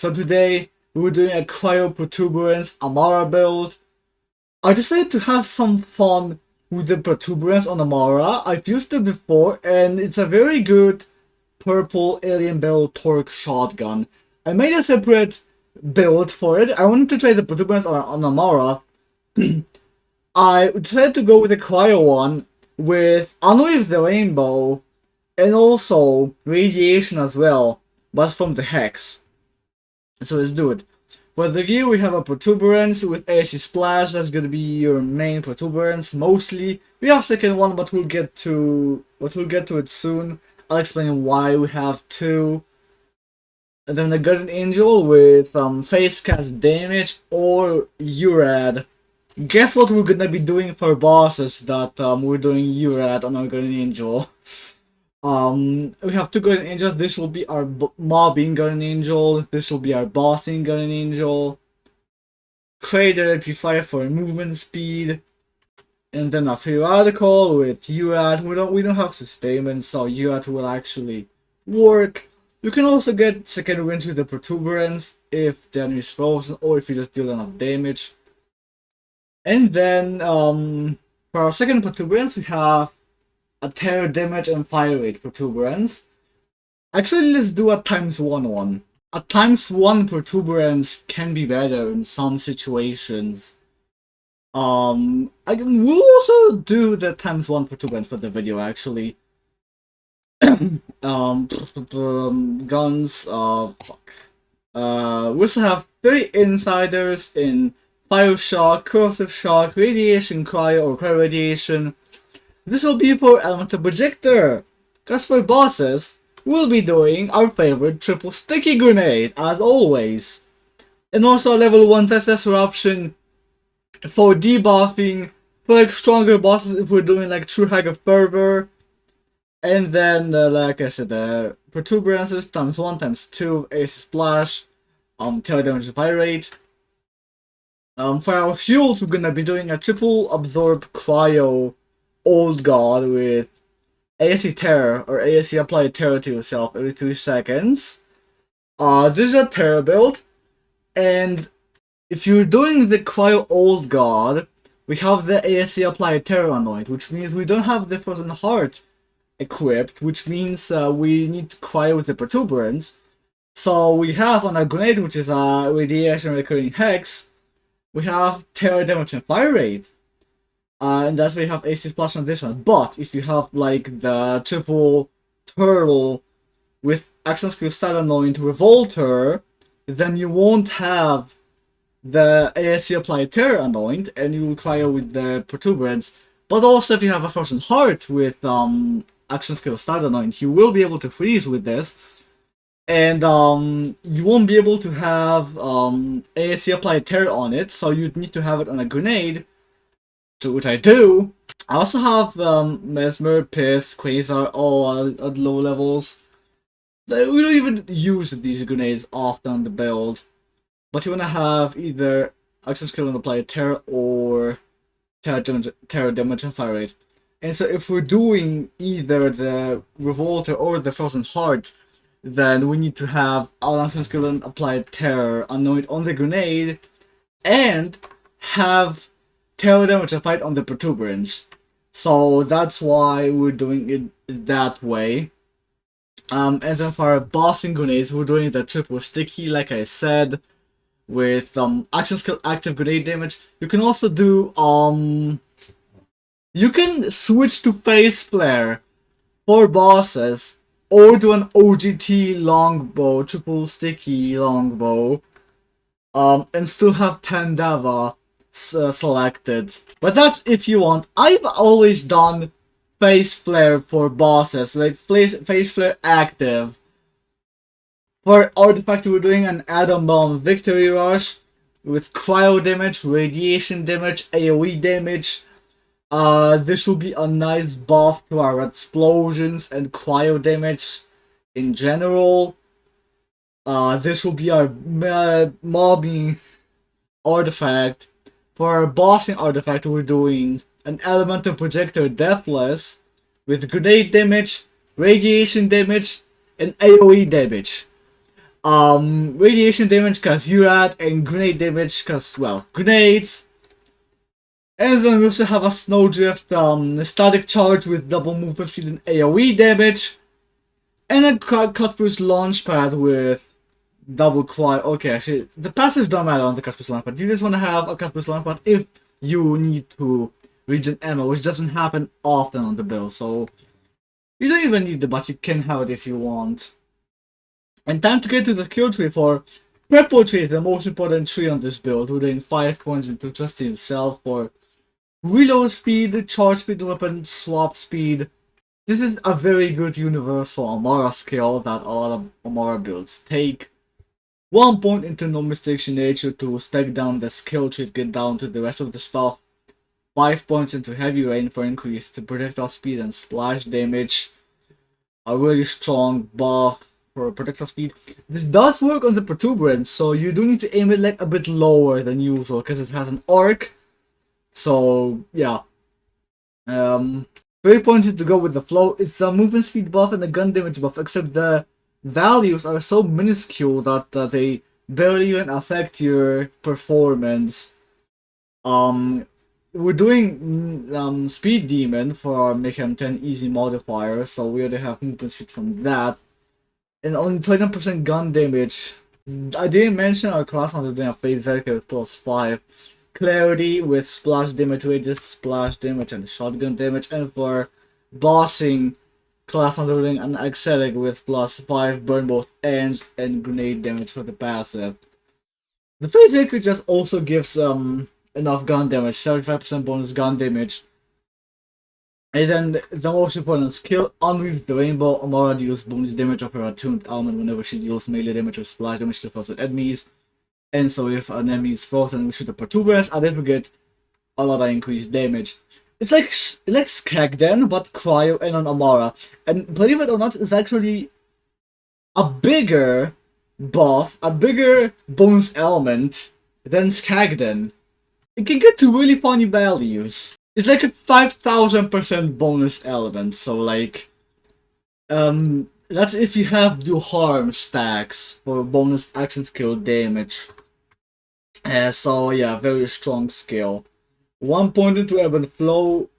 So today we're doing a Cryo Protuberance Amara build. I decided to have some fun with the Protuberance on Amara. I've used it before and it's a very good purple alien barrel torque shotgun. I made a separate build for it. I wanted to try the Protuberance on Amara. I decided to go with the Cryo one with Unweave the Rainbow and also Radiation as well, but from the Hex. So let's do it. For the gear we have a Protuberance with AC Splash, that's gonna be your main Protuberance, mostly. We have second one, but we'll get to it soon. I'll explain why we have two. And then the Guardian Angel with face cast damage or URAD. Guess what we're gonna be doing for bosses that we're doing URAD on our Guardian Angel. We have two Guardian Angels. This will be our mobbing Guardian Angel. This will be our bossing Guardian Angel. Crater Amplifier for movement speed. And then a free radical with URAD. We don't have sustainment, so URAD will actually work. You can also get second wins with the Protuberance if the enemy is frozen or if you just deal enough damage. And then for our second Protuberance we have a terror damage and fire rate Protuberance. Actually, let's do a ×1 one. A ×1 Protuberance can be better in some situations. We'll also do the ×1 Protuberance for the video actually. Guns, fuck. We also have 3 insiders in Fire Shock, Corrosive Shock, Radiation Cryo or Cryo Radiation. This will be for Elemental Projector, because for bosses, we'll be doing our favorite triple sticky grenade, as always. And also a level 1 Successor option for debuffing, for like stronger bosses if we're doing like True Hag of Fervor. And then, like I said, Protuberances ×1 ×2, Ace Splash, Terror Damage and Fire Rate. For our fuels, we're gonna be doing a triple absorb cryo Old God with ASC Terror or ASC Apply Terror to yourself every 3 seconds. This is a Terror build, and if you're doing the Cryo Old God, we have the ASC Apply Terror Anoint, which means we don't have the Frozen Heart equipped, which means we need to Cryo with the Protuberance. So we have on a grenade, which is a Radiation Recurring Hex, we have Terror Damage and Fire Rate. And that's why you have AC Splash on this one. But if you have like the triple turtle with action skill style anoint Revolter, then you won't have the ASC Apply Terror anoint, and you will cryo with the Protuberance. But also if you have a Frozen Heart with action skill style anoint, you will be able to freeze with this. And you won't be able to have ASC Apply Terror on it, so you'd need to have it on a grenade. Which I do. I also have Mesmer, Piss, Quasar, all at low levels. So we don't even use these grenades often on the build. But you want to have either action skill and apply terror or terror damage and fire rate. And so if we're doing either the Revolter or the Frozen Heart, then we need to have our action skill and apply terror anoint on the grenade and have terror damage and fight on the Protuberance. So that's why we're doing it that way. And then for our bossing grenades, we're doing the triple sticky, like I said, with action skill active grenade damage. You can also do you can switch to Phase Flare for bosses, or do an OGT longbow, triple sticky longbow, and still have Tandava selected. But that's if you want. I've always done Phase Flare for bosses, like Phase Flare active. For Artifact, we're doing an Atom Bomb Victory Rush with Cryo damage, Radiation damage, AoE damage. This will be a nice buff to our explosions and Cryo damage in general. This will be our mobbing artifact. For our bossing artifact, we're doing an Elemental Projector Deathless with grenade damage, radiation damage, and AoE damage. Radiation damage cause URAT, and grenade damage cause, well, grenades. And then we also have a Snowdrift, static charge with double movement speed and AoE damage. And a Cutpurse Launchpad with double Cryo. Okay, actually, the passives don't matter on the Cutpurse Launchpad. You just want to have a Cutpurse Launchpad if you need to regen ammo, which doesn't happen often on the build, so you don't even need it, but you can have it if you want. And time to get to the skill tree for Purple Tree, the most important tree on this build, within 5 points into trusting himself for reload speed, charge speed, weapon swap speed. This is a very good universal Amara skill that a lot of Amara builds take. 1 point into No Mistakes in Nature to spec down the skill tree to get down to the rest of the stuff. 5 points into Heavy Rain for increased projectile speed and splash damage. A really strong buff for projectile speed. This does work on the Protuberance, so you do need to aim it like a bit lower than usual because it has an arc. So yeah. 3 points to go with the flow. It's a movement speed buff and a gun damage buff, except the values are so minuscule that they barely even affect your performance. We're doing Speed Demon for our Mayhem 10 easy modifier, so we already have movement speed from that. And only 20% gun damage. I didn't mention our class on doing a phase Zerker with +5. Clarity with splash damage, radius, splash damage, and shotgun damage. And for bossing, class on doing an Excetic with +5, burn both ends, and grenade damage for the passive. The phase Zerker just also gives enough gun damage, 75% bonus gun damage. And then the most important skill, Unweave the Rainbow. Amara deals bonus damage of her attuned element whenever she deals melee damage or splash damage to frozen enemies. And so if an enemy is frozen, we shoot a Protuberance, and then we get a lot of increased damage. It's like Skagden, but Cryo and on Amara. And believe it or not, it's actually a bigger buff, a bigger bonus element than Skagden. It can get to really funny values. It's like a 5000% bonus element, so like, that's if you have do harm stacks for bonus action skill damage. So yeah, very strong skill. 1 point into ebb and flow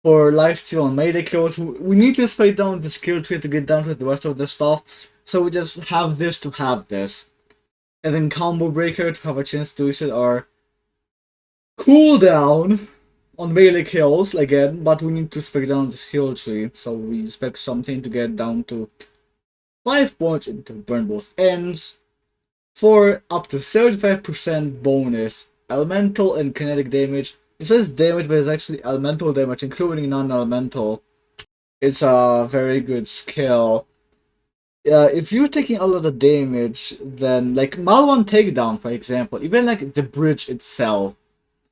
for lifesteal and melee kills. We need to spray down the skill tree to get down to the rest of the stuff, so we just have this to have this. And then Combo Breaker to have a chance to reset our cooldown on melee kills again, but we need to spec down the skill tree, so we spec something to get down to 5 points into burn both ends for up to 75% bonus elemental and kinetic damage. It says damage, but it's actually elemental damage, including non-elemental. It's a very good skill. If you're taking a lot of damage, then like Malwan Takedown, for example, even like the bridge itself,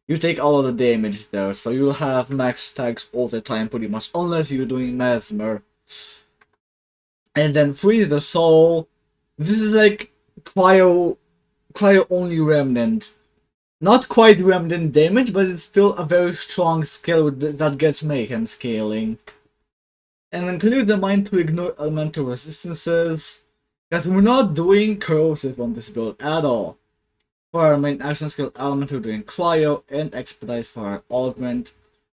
you take all of the damage there, so you'll have max stacks all the time pretty much, unless you're doing Mesmer. And then Free the Soul. This is like Cryo only Remnant. Not quite Remnant damage, but it's still a very strong skill that gets Mayhem scaling. And then clear the mind to ignore elemental resistances. Because we're not doing Corrosive on this build at all. For our main action skill element, we're doing Cryo and Expedite for our augment.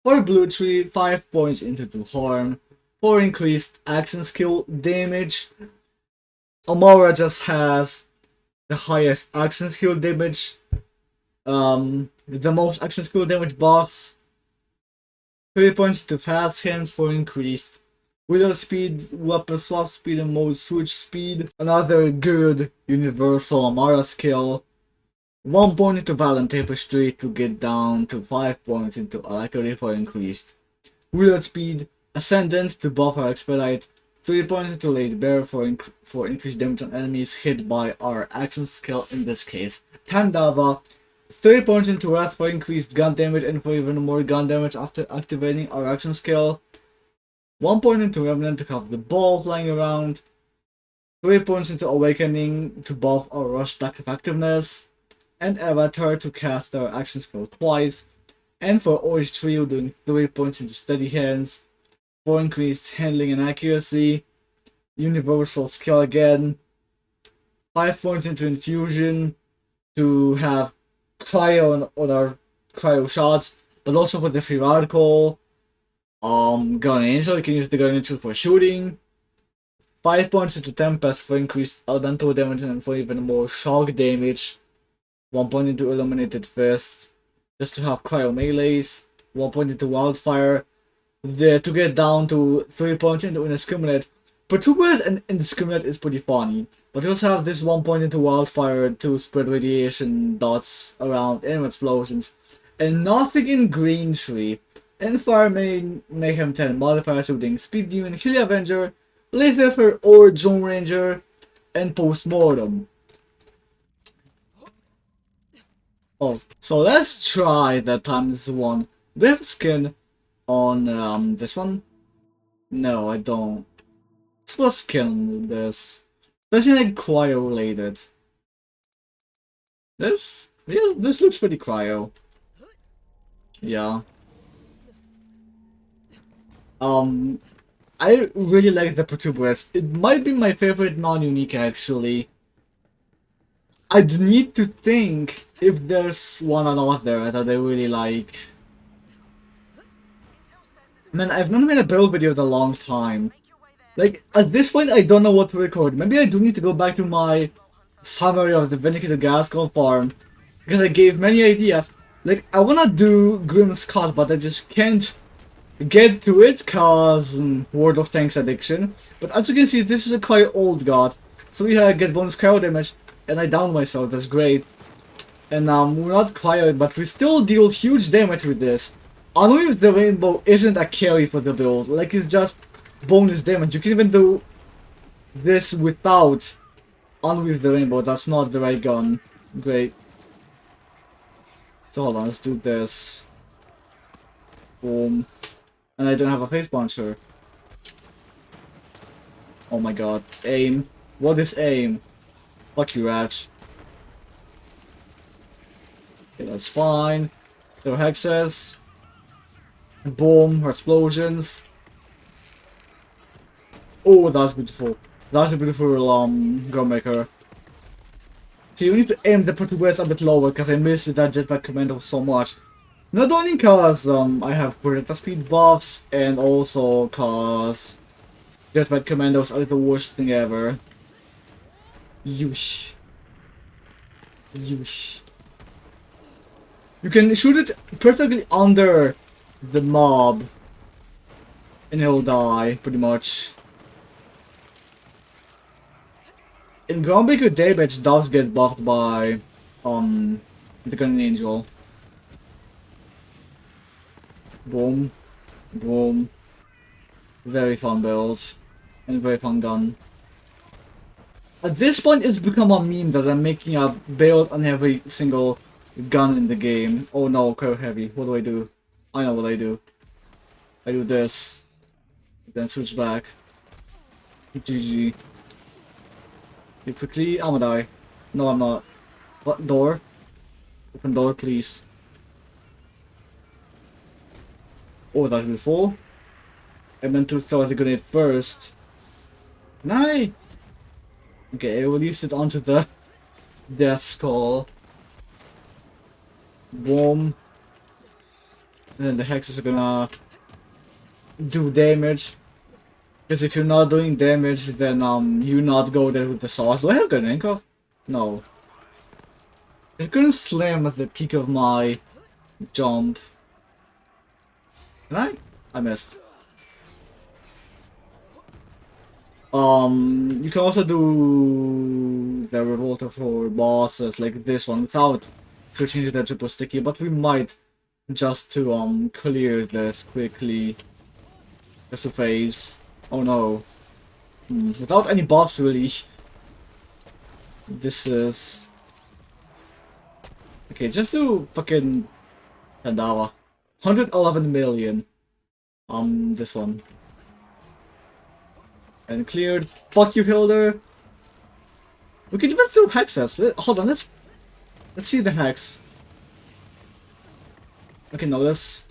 For Blue Tree, 5 points into do harm. For increased action skill damage, Amara just has the highest action skill damage. The most action skill damage buffs. 3 points to Fast Hands for increased widow speed, weapon swap speed, and mode switch speed. Another good universal Amara skill. 1 point into Violent Tapestry to get down to 5 points into Alacrity for increased reload speed. Ascendant to buff our Expedite. 3 points into Late Bear for increased damage on enemies hit by our action skill, in this case Tandava. 3 points into Wrath for increased gun damage and for even more gun damage after activating our action skill. 1 point into Remnant to have the ball flying around. 3 points into Awakening to buff our rush stack effectiveness. And Avatar to cast our action skill twice. And for Orange Trio, doing 3 points into Steady Hands for increased handling and accuracy. Universal skill again. 5 points into infusion to have cryo on our cryo shots, but also for the free radical. Gun Angel, you can use the Gun Angel for shooting. 5 points into Tempest for increased elemental damage and for even more shock damage. 1 point into Illuminated Fist, just to have cryo melees. 1 point into Wildfire, to get down to 3 points into Indiscriminate. Protuberance and Indiscriminate is pretty funny, but you also have this 1 point into Wildfire to spread radiation dots around and explosions. And nothing in Green Tree. And Fire Mayhem 10, Modifier Shooting, Speed Demon, Kill Avenger, Laser Flare or Drone Ranger, and Postmortem. Oh, so let's try that ×1. Do I have skin on this one? No, I don't. Let's skin on this. Especially like cryo related. This looks pretty cryo. Yeah. I really like the Protuberance. It might be my favorite non-unique actually. I'd need to think if there's one or not there that I really like. Man, I've not made a build video in a long time. Like, at this point I don't know what to record. Maybe I do need to go back to my summary of the Vindicated Gascon farm, because I gave many ideas. Like, I wanna do Grim Scott, but I just can't get to it cause World of Tanks addiction. But as you can see, this is a quite old god, so we get bonus cryo damage, and I down myself. That's great. And we're not cryo, but we still deal huge damage with this. Unweave the Rainbow isn't a carry for the build, like it's just bonus damage. You can even do this without Unweave the Rainbow. That's not the right gun. Great. So hold on, let's do this. Boom. And I don't have a face puncher. Oh my god. Aim. What is aim? Fuck you, Ratch. Okay, that's fine. There are hexes. Boom. Explosions. Oh, that's beautiful. That's a beautiful Gunmaker. So you need to aim the Protuberance a bit lower because I missed that jetpack commando so much. Not only because I have projectile speed buffs, and also because jetpack commandos are the worst thing ever. Yush. Yush. You can shoot it perfectly under the mob and he'll die, pretty much. And Groundbreaker damage does get buffed by the Gun Angel. Boom. Boom. Very fun build. And very fun gun. At this point it's become a meme that I'm making a build on every single gun in the game. Oh no, cryo heavy. What do I do? I know what I do. I do this. Then switch back. GG. Okay, quickly, I'm gonna die. No, I'm not. What? Door? Open door, please. Oh, that's beautiful. I meant to throw the grenade first. No! Okay, I will use it onto the death skull. Boom. And then the hexes are gonna do damage. Because if you're not doing damage, then you not go there with the sauce. Do I have grenade cuff? No. I couldn't slam at the peak of my jump. Can I? I missed. You can also do the revolter for bosses like this one without switching to the triple sticky, but we might just to clear this quickly. Just to phase. Oh no. Without any buffs really. This is okay, just do fucking Pandawa. 111 million. This one. And cleared. Fuck you, Hilder. We could even throw hexes. Hold on, let's see the hex. Okay, no, let's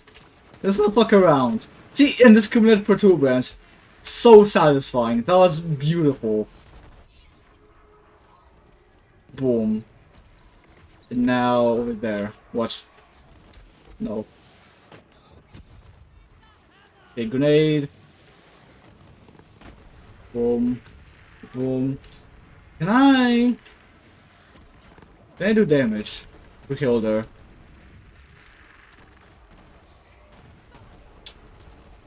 not fuck around. See, indiscriminate protuberance. So satisfying. That was beautiful. Boom. And now over there. Watch. No. Okay, grenade. Boom. Boom. Can I do damage? We killed her.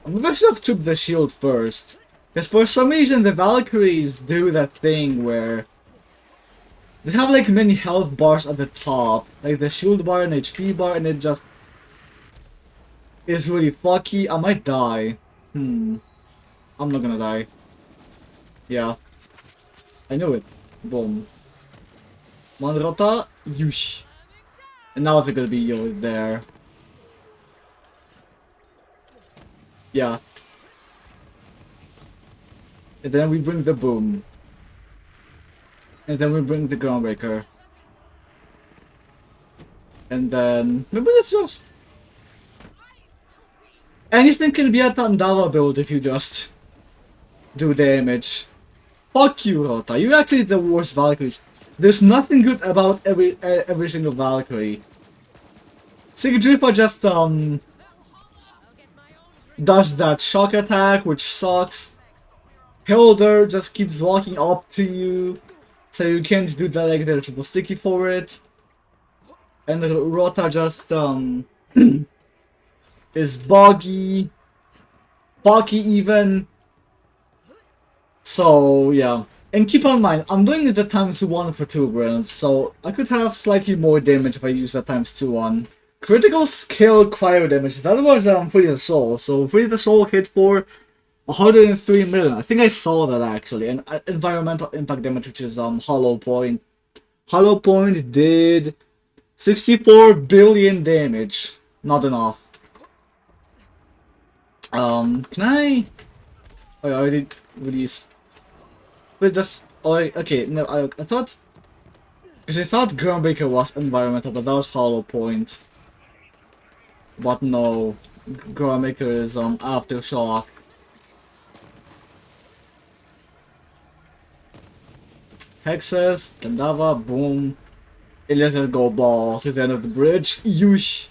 Maybe I should have chopped the shield first. Because for some reason the Valkyries do that thing where they have like many health bars at the top. Like the shield bar and HP bar, and it just is really fucky. I might die. I'm not gonna die. Yeah. I knew it. Boom. Manrota, yush. And now they're gonna be there. Yeah. And then we bring the boom. And then we bring the groundbreaker. And then maybe it's just anything can be a Tandava build if you just do damage. Fuck you, Rota. You're actually the worst Valkyries. There's nothing good about every single Valkyrie. Sigdrifa just does that shock attack, which sucks. Hilder just keeps walking up to you, so you can't do that like they're triple sticky for it. And Rota just is buggy, even. So yeah. And keep in mind, I'm doing the ×1 Protuberance, so I could have slightly more damage if I use that ×2 one. Critical skill cryo damage, that was Free the Soul. So Free the Soul hit for 103 million. I think I saw that actually. And environmental impact damage, which is Hollow Point. Hollow Point did 64 billion damage. Not enough. Can I... Oh, I already released... Wait, that's... Oh, okay, no, I thought... Because I thought Groundbreaker was environmental, but that was Hollow Point. But no, Groundbreaker is Aftershock. Hexes, Gandava, boom. It lets it go ball to the end of the bridge. Yush!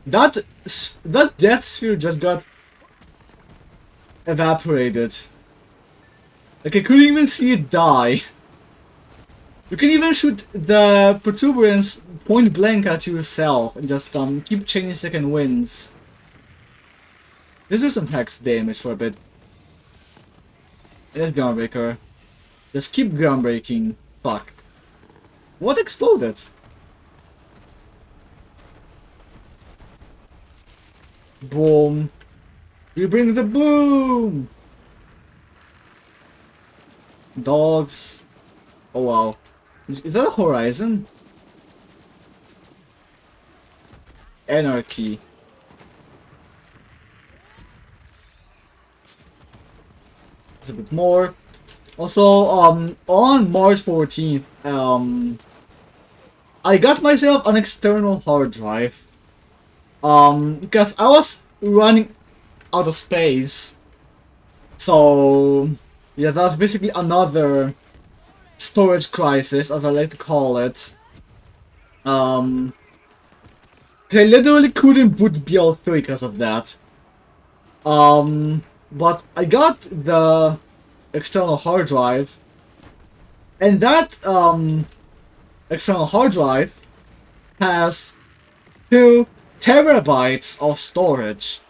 That death sphere just got evaporated. Like I couldn't even see it die. You can even shoot the Protuberance point blank at yourself and just keep chaining second winds. This is some hex damage for a bit. It's Groundbreaker. Just keep groundbreaking. Fuck. What exploded? Boom. We bring the boom! Dogs. Oh wow. Is that a horizon? Anarchy. It's a bit more. Also, on March 14th, I got myself an external hard drive. Because I was running out of space. So, yeah, that was basically another storage crisis, as I like to call it. I literally couldn't boot BL3 because of that. But I got the external hard drive, and that external hard drive has 2 terabytes of storage.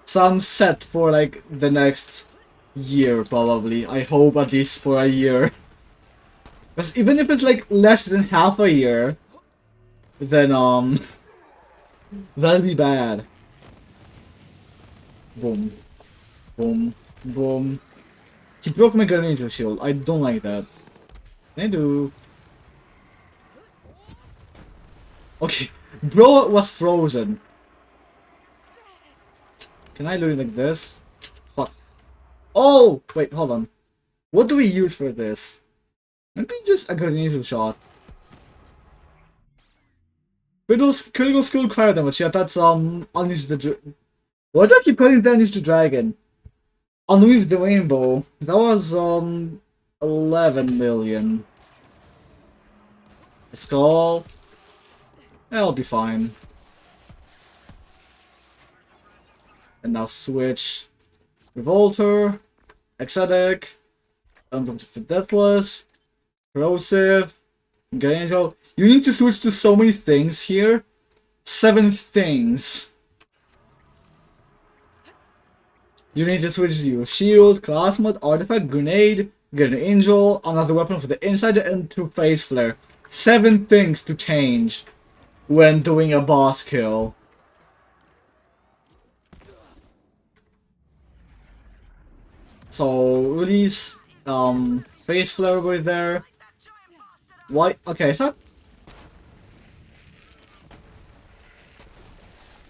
So I'm set for like the next year probably. I hope at least for a year. Because even if it's like less than half a year, then that'll be bad. Boom. Boom. Boom. He broke my grenade shield. I don't like that. I do. Okay. Bro was frozen. Can I do it like this? Fuck. Oh! Wait, hold on. What do we use for this? Maybe just a grenade shot. Critical skill cryo damage. Yeah, that's unleash the. Why do I keep calling that unleash the dragon? Unweave the Rainbow. That was 11 million. Skull. That'll be fine. And now switch. Revolter. Exotic. Unprotected Deathless. Corrosive. Good Angel. You need to switch to so many things here. 7 things. You need to switch to your shield, class mod, artifact, grenade, get an angel, another weapon for the insider, and 2 phase flare. 7 things to change when doing a boss kill. So release phase flare right there. Why? Okay, I thought.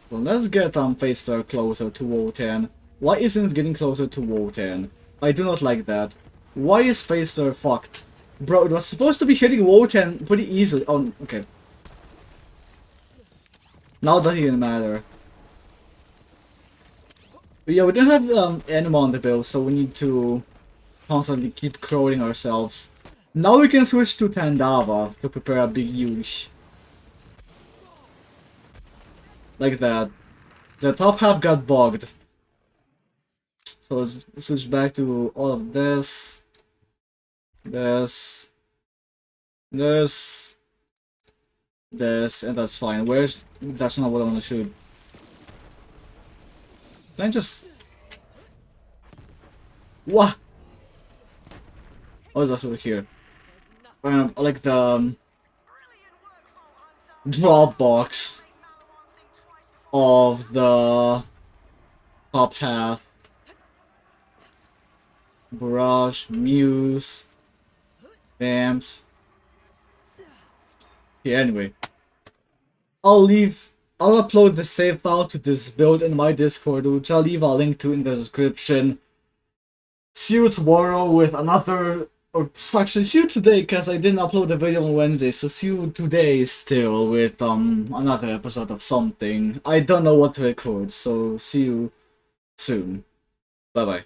So let's get phase flare closer to Wotan. Why isn't it getting closer to Wotan? I do not like that. Why is phase flare fucked? Bro, it was supposed to be hitting Wotan pretty easily. Oh, okay. Now that doesn't matter. But yeah, we don't have Anima on the build, so we need to constantly keep crawling ourselves. Now we can switch to Tandava to prepare a big use. Like that. The top half got bugged. So let's switch back to all of this. This, and that's fine. That's not what I want to shoot. Can I just... What? Oh, that's over here. Like the drop box of the top half. Barrage, Muse, Vamps. Yeah, anyway. I'll upload the save file to this build in my Discord, which I'll leave a link to in the description. See you tomorrow with another, or actually see you today, because I didn't upload the video on Wednesday, so see you today still with another episode of something. I don't know what to record, so see you soon. Bye bye.